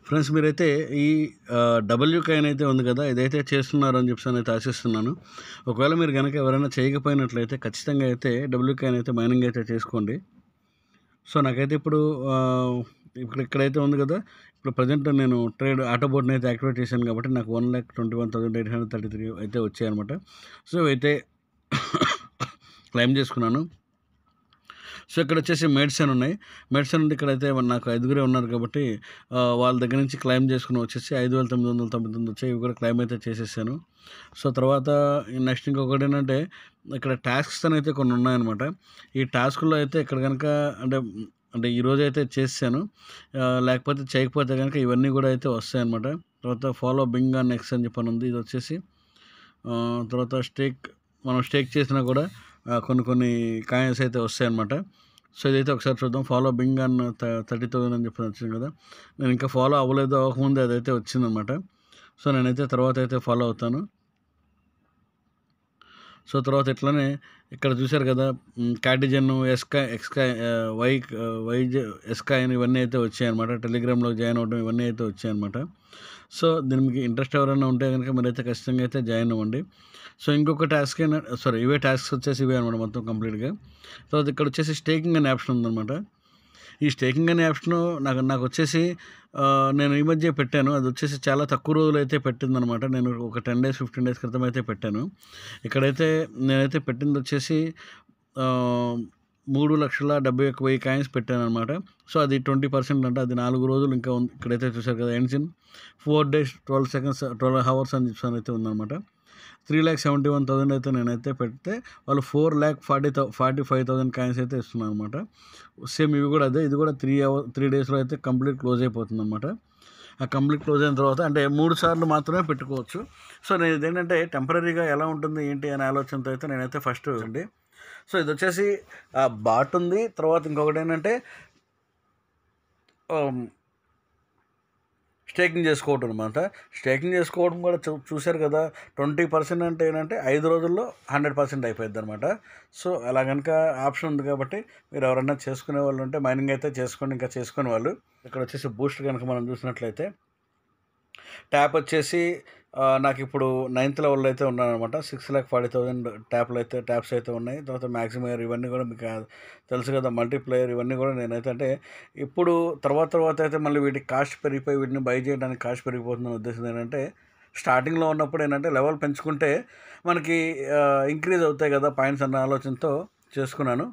Friends మీరైతే ఈ W coin అయితే ఉంది కదా, ఇదైతే చేస్తున్నారని చెప్పి ఆశిస్తున్నాను. ఒకవేళ మీరు కనుక ఎవరైనా చేయకపోయినట్లయితే ఖచ్చితంగా అయితే డబ్ల్యూ కాయిన్ అయితే మైనింగ్ అయితే చేసుకోండి. సో నాకైతే ఇప్పుడు ఇక్కడైతే ఉంది కదా, ఇప్పుడు ప్రజెంట్ నేను ట్రేడ్ ఆటోబోట్ని అయితే యాక్టివేట్ చేశాను కాబట్టి నాకు 1,21,833 అయితే వచ్చాయన్నమాట. సో అయితే క్లైమ్ చేసుకున్నాను. సో ఇక్కడ వచ్చేసి మెడిసిన్ ఉన్నాయి. మెడిసిన్ ఉంది ఇక్కడైతే నాకు 5గురే ఉన్నారు కాబట్టి వాళ్ళ దగ్గర నుంచి క్లైమ్ చేసుకుని వచ్చేసి 5,999 వచ్చాయి. ఇవి కూడా క్లైమ్ అయితే చేసేసాను. సో తర్వాత నెక్స్ట్ ఇంకొకటి ఏంటంటే ఇక్కడ టాస్క్స్ అయితే కొన్ని ఉన్నాయన్నమాట. ఈ టాస్క్లో అయితే ఇక్కడ కనుక అంటే ఈరోజు అయితే చేసాను, లేకపోతే చేయకపోతే కనుక ఇవన్నీ కూడా అయితే వస్తాయన్నమాట. తర్వాత ఫాలో బింగ్ ఆన్ నెక్స్ట్ అని చెప్పని ఉంది. ఇది వచ్చేసి తర్వాత మనం స్టేక్ చేసినా కూడా కొన్ని కాయిన్స్ అయితే వస్తాయన్నమాట. సో ఇదైతే ఒకసారి చూద్దాం. ఫాలో బింగ్ అన్ 30,000 అని చెప్పి వచ్చింది కదా, నేను ఇంకా ఫాలో అవ్వకముందే అదైతే వచ్చిందనమాట. సో నేనైతే తర్వాత అయితే ఫాలో అవుతాను. సో తర్వాత ఇట్లానే ఇక్కడ చూశారు కదా, క్యాటిజన్, ఎక్స్కాయ్, ఎస్కాయ్ ఇవన్నీ అయితే వచ్చాయన్నమాట. టెలిగ్రామ్లో జాయిన్ అవ్వడం ఇవన్నీ అయితే వచ్చాయన్నమాట. సో దీనికి ఇంట్రెస్ట్ ఎవరైనా ఉంటే కనుక మీరైతే ఖచ్చితంగా అయితే జాయిన్ అవ్వండి. సో ఇంకొక టాస్క్ ఇవే టాస్క్స్ వచ్చేసి ఇవే అనమాట మొత్తం కంప్లీట్గా. తర్వాత ఇక్కడ వచ్చేసి స్టేకింగ్ అనే ఆప్షన్ ఉందన్నమాట. ఈ స్టేకింగ్ అనే ఆప్షన్ నాకు వచ్చేసి నేను ఈ మధ్య పెట్టాను. అది వచ్చేసి చాలా తక్కువ రోజులు అయితే పెట్టిందనమాట. నేను ఒక 10 days 15 days క్రితం అయితే పెట్టాను. ఇక్కడైతే నేనైతే పెట్టింది వచ్చేసి 3,71,000 కాయిన్స్ పెట్టాను అనమాట. సో అది 20% అంటే అది 4 రోజులు ఇంకా ఉంది. ఇక్కడైతే చూసారు కదా, ends in 4 days 12 seconds 12 hours అని చెప్పి అయితే ఉందన్నమాట. 3,71,000 అయితే నేనైతే పెడితే వాళ్ళు 4,45,000 కాయిన్స్ అయితే ఇస్తున్నాను అనమాట. సేమ్ ఇవి కూడా అదే, ఇది కూడా 3 daysలో అయితే కంప్లీట్ క్లోజ్ అయిపోతుంది అనమాట. ఆ కంప్లీట్ క్లోజ్ అయిన తర్వాత అంటే 3 సార్లు మాత్రమే పెట్టుకోవచ్చు. సో నేను ఇదేంటంటే టెంపరీగా ఎలా ఉంటుంది ఏంటి అనే ఆలోచనతో అయితే నేనైతే ఫస్ట్ అండి. సో ఇది వచ్చేసి బాట్ ఉంది. తర్వాత ఇంకొకటి ఏంటంటే స్టేకింగ్ చేసుకోవటం అనమాట. స్టేకింగ్ చేసుకోవడం కూడా చూశారు కదా, 20% అంటే ఏంటంటే 5 రోజుల్లో 100% అయిపోయింది అనమాట. సో అలా కనుక ఆప్షన్ ఉంది కాబట్టి మీరు ఎవరన్నా చేసుకునే వాళ్ళు ఉంటే మైనింగ్ అయితే చేసుకోండి. ఇంకా చేసుకునే వాళ్ళు ఇక్కడ వచ్చేసి బూస్ట్ కనుక మనం చూసినట్లయితే ట్యాప్ వచ్చేసి నాకు ఇప్పుడు 9th లెవెల్లో అయితే ఉన్నాను అనమాట. 6,40,000 ట్యాప్స్ అయితే ఉన్నాయి. తర్వాత మ్యాక్సిమయర్ ఇవన్నీ కూడా మీకు తెలుసు కదా, మల్టీప్లేయర్ ఇవన్నీ కూడా నేనైతే అంటే ఇప్పుడు తర్వాత అయితే మళ్ళీ వీటికి కాస్ట్ పెరిగిపోయి వీటిని బై చేయడానికి కాస్ట్ పెరిగిపోతున్న ఉద్దేశం ఏంటంటే, స్టార్టింగ్లో ఉన్నప్పుడు ఏంటంటే లెవెల్ పెంచుకుంటే మనకి ఇంక్రీజ్ అవుతాయి కదా పాయింట్స్ అన్న ఆలోచనతో చేసుకున్నాను.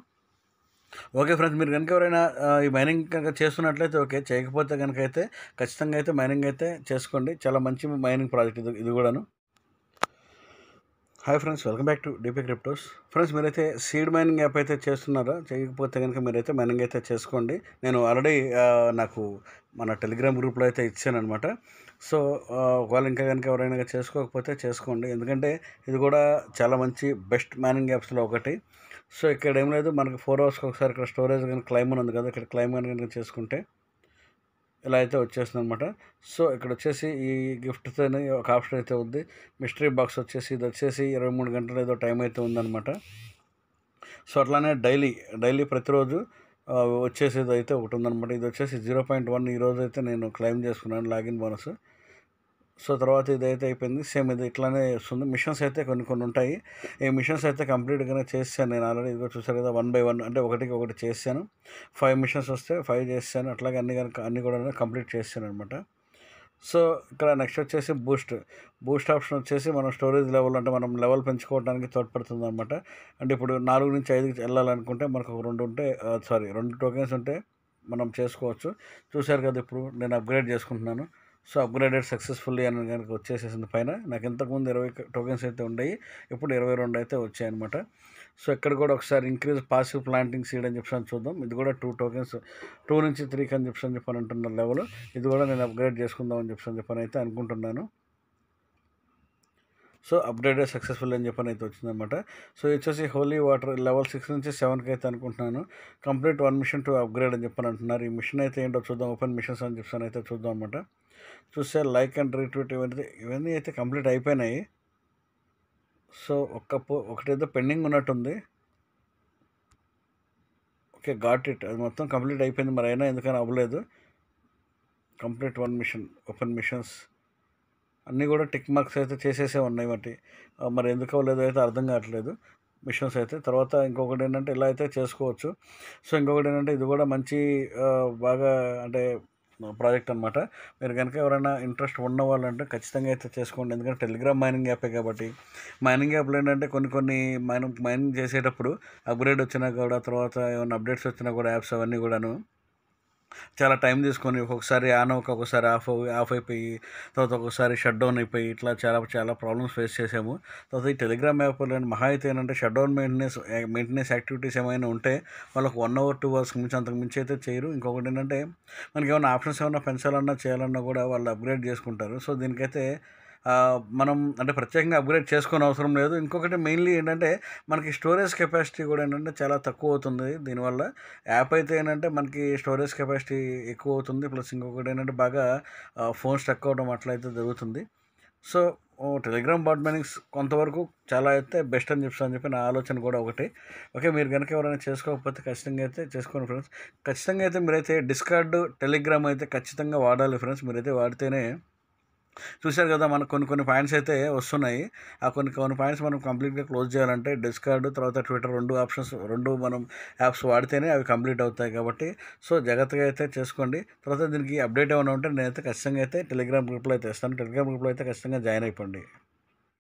ఓకే ఫ్రెండ్స్, మీరు కనుక ఎవరైనా ఈ మైనింగ్ కనుక చేస్తున్నట్లయితే ఓకే, చేయకపోతే కనుక అయితే ఖచ్చితంగా అయితే మైనింగ్ అయితే చేసుకోండి. చాలా మంచి మైనింగ్ ప్రాజెక్ట్ ఇది కూడాను. Hi friends, welcome back to DP cryptos. Friends మీరైతే సీడ్ మైనింగ్ యాప్ అయితే చేస్తున్నారా? చేయకపోతే కనుక మీరైతే మైనింగ్ అయితే చేసుకోండి. నేను ఆల్రెడీ నాకు మన టెలిగ్రామ్ గ్రూప్లో అయితే ఇచ్చాను అనమాట. సో ఒకవేళ ఇంకా కనుక ఎవరైనా చేసుకోకపోతే చేసుకోండి. ఎందుకంటే ఇది కూడా చాలా మంచి బెస్ట్ మైనింగ్ యాప్స్లో ఒకటి. సో ఇక్కడ ఏం లేదు, మనకి 4 hours ఒకసారి ఇక్కడ స్టోరేజ్ కానీ క్లైమ్ అని ఉంది కదా, ఇక్కడ క్లైమ్ అని కనుక చేసుకుంటే ఇలా అయితే వచ్చేస్తుంది అనమాట. సో ఇక్కడ వచ్చేసి ఈ గిఫ్ట్తో ఒక ఆప్షన్ అయితే ఉంది. మిస్టరీ బాక్స్ వచ్చేసి ఇది వచ్చేసి 23 గంటలు ఏదో టైం అయితే ఉందన్నమాట. సో అట్లానే డైలీ ప్రతిరోజు వచ్చేసేది అయితే ఒకటి ఉందన్నమాట. ఇది వచ్చేసి 0.1 ఈరోజు అయితే నేను క్లైమ్ చేసుకున్నాను లాగిన్ బోనస్. సో తర్వాత ఇదైతే అయిపోయింది. సేమ్ ఇది ఇట్లానే వస్తుంది. మిషన్స్ అయితే కొన్ని ఉంటాయి. ఈ మిషన్స్ అయితే కంప్లీట్గానే చేశాను నేను ఆల్రెడీ. ఇదిగో చూసారు కదా, 1 by 1 అంటే ఒకటి చేశాను. 5 మిషన్స్ వస్తే 5 చేశాను. అట్లాగే అన్ని కూడా కంప్లీట్ చేశాను అనమాట. సో ఇక్కడ నెక్స్ట్ వచ్చేసి బూస్ట్ ఆప్షన్ వచ్చేసి మనం స్టోరేజ్ లెవెల్ అంటే మనం లెవెల్ పెంచుకోవడానికి తోడ్పడుతుంది అనమాట. అంటే ఇప్పుడు 4 నుంచి 5కి వెళ్ళాలనుకుంటే మనకు ఒక 2 టోకెన్స్ ఉంటే మనం చేసుకోవచ్చు. చూశారు కదా, ఇప్పుడు నేను అప్గ్రేడ్ చేసుకుంటున్నాను. సో అప్గ్రేడెడ్ సక్సెస్ఫుల్లీ అని కనుక వచ్చేసేసింది పైన. నాకు ఇంతకుముందు 20 టోకెన్స్ అయితే ఉండేవి, ఇప్పుడు 22 అయితే వచ్చాయన్నమాట. సో ఇక్కడ కూడా ఒకసారి ఇంక్రీజ్ పాసివ్ ప్లాంటింగ్ సీడ్ అని చెప్పి చూద్దాం. ఇది కూడా 2 టోకెన్స్ 2 నుంచి 3 అని చెప్పని అంటున్న లెవెల్. ఇది కూడా నేను అప్గ్రేడ్ చేసుకుందాం అని చెప్పని అయితే అనుకుంటున్నాను. సో అప్గ్రేడెడ్ సక్సెస్ఫుల్ అని చెప్పని అయితే వచ్చిందనమాట. సో ఇది వచ్చేసి హోలీ వాటర్ లెవెల్ 6 నుంచి 7కి అయితే అనుకుంటున్నాను. కంప్లీట్ 1 మిషన్ టు అప్గ్రేడ్ అని చెప్పని అంటున్నారు. ఈ మిషన్ అయితే ఏంటో చూద్దాం. ఓపెన్ మిషన్స్ అని చెప్పని అయితే చూద్దాం అనమాట. చూస్తే లైక్ అండ్ రీట్వీట్ ఇవన్నీ అయితే కంప్లీట్ అయిపోయినాయి. సో ఒకటేదో పెండింగ్ ఉన్నట్టుంది. Okay, got it. అది మొత్తం కంప్లీట్ అయిపోయింది. మరి అయినా ఎందుకని అవ్వలేదు. కంప్లీట్ 1 మిషన్, ఓపెన్ మిషన్స్ అన్నీ కూడా టిక్ మార్క్స్ అయితే చేసేసే ఉన్నాయి వాటి. మరి ఎందుకు అవ్వలేదో అయితే అర్థం కావట్లేదు మిషన్స్ అయితే. తర్వాత ఇంకొకటి ఏంటంటే ఇలా అయితే చేసుకోవచ్చు. సో ఇంకొకటి ఏంటంటే ఇది కూడా మంచి బాగా అంటే ప్రాజెక్ట్ అనమాట. మీరు కనుక ఎవరైనా ఇంట్రెస్ట్ ఉన్న వాళ్ళంటే ఖచ్చితంగా అయితే చేసుకోండి. ఎందుకంటే టెలిగ్రామ్ మైనింగ్ యాపే కాబట్టి. మైనింగ్ యాప్లో ఏంటంటే కొన్ని మైనింగ్ చేసేటప్పుడు అప్గ్రేడ్ వచ్చినా కూడా, తర్వాత ఏమైనా అప్డేట్స్ వచ్చినా కూడా యాప్స్ అవన్నీ కూడాను చాలా టైం తీసుకొని ఒక్కొక్కసారి ఆన్ అవ్వక, ఒక్కొక్కసారి ఆఫ్ అయిపోయి, తర్వాత ఒక్కొక్కసారి షట్ డౌన్ అయిపోయి, ఇట్లా చాలా చాలా ప్రాబ్లమ్స్ ఫేస్ చేసాము. తర్వాత ఈ టెలిగ్రామ్ యాప్లో మహా అయితే ఏంటంటే షట్ డౌన్ మెయింటెనెన్స్ యాక్టివిటీస్ ఏమైనా ఉంటే వాళ్ళకు 1 అవర్ 2 అవర్స్ మించి అంతకు మించి అయితే చేయరు. ఇంకొకటి ఏంటంటే మనకి ఏమైనా ఆప్షన్స్ ఏమైనా పెంచాలన్నా చేయాలన్నా కూడా వాళ్ళు అప్గ్రేడ్ చేసుకుంటారు. సో దీనికైతే మనం అంటే ప్రత్యేకంగా అప్గ్రేడ్ చేసుకోని అవసరం లేదు. ఇంకొకటి మెయిన్లీ ఏంటంటే మనకి స్టోరేజ్ కెపాసిటీ కూడా ఏంటంటే చాలా తక్కువ అవుతుంది దీనివల్ల. యాప్ అయితే ఏంటంటే మనకి స్టోరేజ్ కెపాసిటీ ఎక్కువ అవుతుంది. ప్లస్ ఇంకొకటి ఏంటంటే బాగా ఫోన్ స్ట్రక్ అవ్వడం అట్లయితే జరుగుతుంది. సో టెలిగ్రామ్ బాట్ మైనింగ్స్ కొంతవరకు చాలా అయితే బెస్ట్ అని చెప్పి నా ఆలోచన కూడా ఒకటి. ఓకే, మీరు కనుక ఎవరైనా చేసుకోకపోతే ఖచ్చితంగా అయితే చేసుకోండి ఫ్రెండ్స్. ఖచ్చితంగా అయితే మీరైతే డిస్కార్డ్, టెలిగ్రామ్ అయితే ఖచ్చితంగా వాడాలి ఫ్రెండ్స్. మీరైతే వాడితేనే చూశారు కదా, మనకు కొన్ని పాయింట్స్ అయితే వస్తున్నాయి. ఆ కొన్ని పాయింట్స్ మనం కంప్లీట్గా క్లోజ్ చేయాలంటే డిస్కార్డ్, తర్వాత ట్విట్టర్ 2 ఆప్షన్స్, 2 మనం యాప్స్ వాడితేనే అవి కంప్లీట్ అవుతాయి. కాబట్టి సో జాగ్రత్తగా అయితే చేసుకోండి. తర్వాత దీనికి అప్డేట్ ఏమైనా ఉంటే నేనైతే ఖచ్చితంగా అయితే టెలిగ్రామ్ గ్రూప్లో అయితే ఇస్తాను. టెలిగ్రామ్ గ్రూప్లో అయితే ఖచ్చితంగా జాయిన్ అయిపోండి.